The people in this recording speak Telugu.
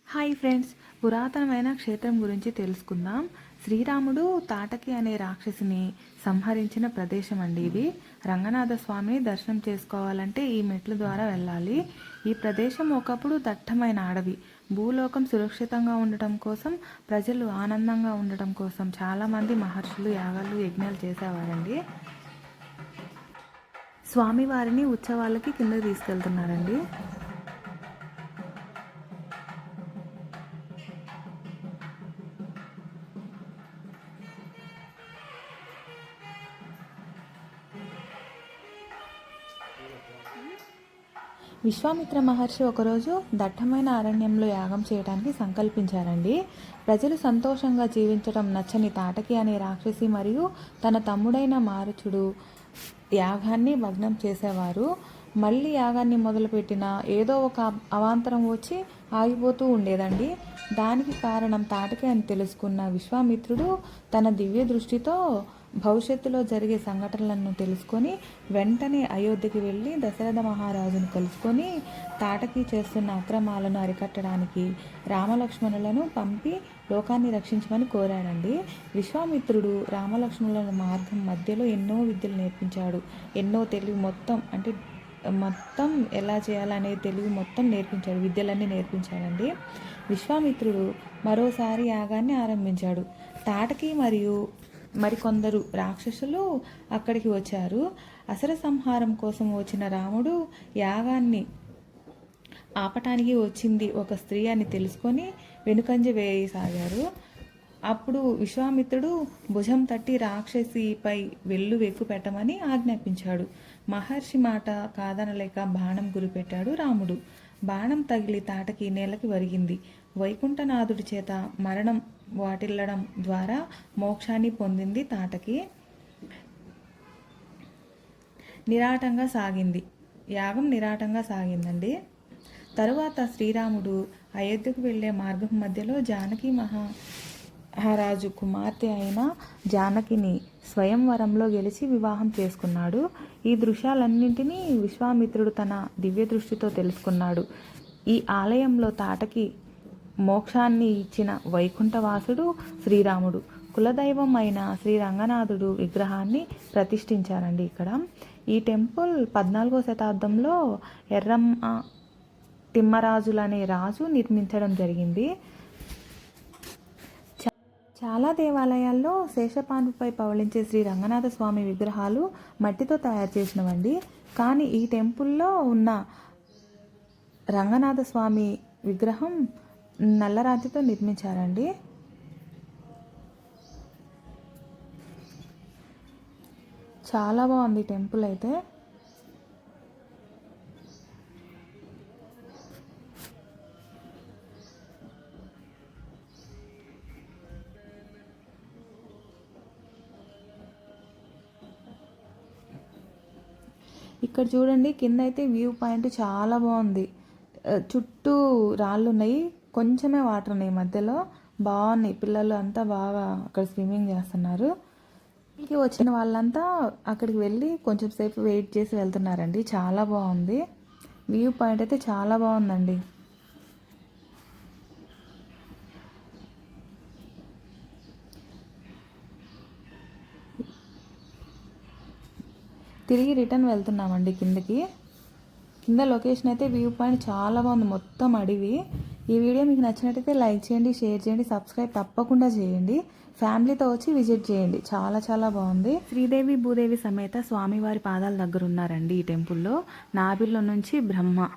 హాయ్ ఫ్రెండ్స్, పురాతనమైన క్షేత్రం గురించి తెలుసుకుందాం. శ్రీరాముడు తాటకి అనే రాక్షసిని సంహరించిన ప్రదేశం అండి ఇది. రంగనాథ స్వామిని దర్శనం చేసుకోవాలంటే ఈ మెట్ల ద్వారా వెళ్ళాలి. ఈ ప్రదేశం ఒకప్పుడు దట్టమైన అడవి. భూలోకం సురక్షితంగా ఉండటం కోసం, ప్రజలు ఆనందంగా ఉండటం కోసం చాలామంది మహర్షులు యాగాలు యజ్ఞాలు చేసేవారండి. స్వామివారిని ఉత్సవాలకి కింద తీసుకెళ్తున్నారండి. విశ్వామిత్ర మహర్షి ఒకరోజు దట్టమైన అరణ్యంలో యాగం చేయడానికి సంకల్పించారండి. ప్రజలు సంతోషంగా జీవించడం నచ్చని తాటకి అనే రాక్షసి మరియు తన తమ్ముడైన మారుచుడు యాగాన్ని భగ్నం చేసేవారు. మళ్ళీ యాగాన్ని మొదలుపెట్టిన ఏదో ఒక అవాంతరం వచ్చి ఆగిపోతూ ఉండేదండి. దానికి కారణం తాటకి అని తెలుసుకున్న విశ్వామిత్రుడు తన దివ్య దృష్టితో భవిష్యత్తులో జరిగే సంఘటనలను తెలుసుకొని వెంటనే అయోధ్యకి వెళ్ళి దశరథ మహారాజును కలుసుకొని తాటకి చేస్తున్న అక్రమాలను అరికట్టడానికి రామలక్ష్మణులను పంపి లోకాన్ని రక్షించమని కోరాడండి. విశ్వామిత్రుడు రామలక్ష్మణుల మార్గం మధ్యలో ఎన్నో విద్యలు నేర్పించాడు. ఎన్నో తెలివి మొత్తం ఎలా చేయాలనే తెలివి మొత్తం నేర్పించాడు. విద్యలన్నీ నేర్పించాడండి. విశ్వామిత్రుడు మరోసారి యాగాన్ని ఆరంభించాడు. తాటకి మరియు మరికొందరు రాక్షసులు అక్కడికి వచ్చారు. అసుర సంహారం కోసం వచ్చిన రాముడు యాగాన్ని ఆపటానికి వచ్చింది ఒక స్త్రీ అని తెలుసుకొని వెనుకంజ వేయసాగారు. అప్పుడు విశ్వామిత్రుడు భుజం తట్టి రాక్షసిపై వెళ్ళు వెక్కు పెట్టమని ఆజ్ఞాపించాడు. మహర్షి మాట కాదనలేక బాణం గురిపెట్టాడు రాముడు. బాణం తగిలి తాటకి నేలకి వరిగింది. వైకుంఠనాథుడి చేత మరణం వాటిల్లడం ద్వారా మోక్షాన్ని పొందింది తాటకి. యాగం నిరాటంగా సాగిందండి. తరువాత శ్రీరాముడు అయోధ్యకు వెళ్ళే మార్గం మధ్యలో జానకి మహారాజు కుమార్తె అయిన జానకిని స్వయంవరంలో గెలిచి వివాహం చేసుకున్నాడు. ఈ దృశ్యాలన్నింటినీ విశ్వామిత్రుడు తన దివ్య దృష్టితో తెలుసుకున్నాడు. ఈ ఆలయంలో తాటకి మోక్షాన్ని ఇచ్చిన వైకుంఠవాసుడు శ్రీరాముడు. కులదైవం అయిన శ్రీ రంగనాథుడు విగ్రహాన్ని ప్రతిష్ఠించారండి ఇక్కడ. ఈ టెంపుల్ 14వ శతాబ్దంలో ఎర్రమ్మ తిమ్మరాజులనే రాజు నిర్మించడం జరిగింది. చాలా దేవాలయాల్లో శేషపాన్పుపై పవళించే శ్రీ రంగనాథ స్వామి విగ్రహాలు మట్టితో తయారు చేసినవండి. కానీ ఈ టెంపుల్లో ఉన్న రంగనాథ స్వామి విగ్రహం నల్లరాతితో నిర్మించారండి. చాలా బాగుంది టెంపుల్ అయితే. ఇక్కడ చూడండి, కింద అయితే వ్యూ పాయింట్ చాలా బాగుంది. చుట్టూ రాళ్ళు ఉన్నాయి, కొంచెమే వాటర్ ఉన్నాయి మధ్యలో. బాగున్నాయి. పిల్లలు అంతా బాగా అక్కడ స్విమ్మింగ్ చేస్తున్నారు. వచ్చిన వాళ్ళంతా అక్కడికి వెళ్ళి కొంచెం సేపు వెయిట్ చేసి వెళ్తున్నారండి. చాలా బాగుంది. వ్యూ పాయింట్ అయితే చాలా బాగుందండి. తిరిగి రిటర్న్ వెళ్తున్నామండి కిందకి. కింద లొకేషన్ అయితే వ్యూ పాయింట్ చాలా బాగుంది, మొత్తం అడవి. ఈ వీడియో మీకు నచ్చినట్టయితే లైక్ చేయండి, షేర్ చేయండి, సబ్స్క్రైబ్ తప్పకుండా చేయండి. ఫ్యామిలీతో వచ్చి విజిట్ చేయండి. చాలా చాలా బాగుంది. శ్రీదేవి భూదేవి సమేత స్వామివారి పాదాల దగ్గర ఉన్నారండి ఈ టెంపుల్లో. నాభిలో నుంచి బ్రహ్మ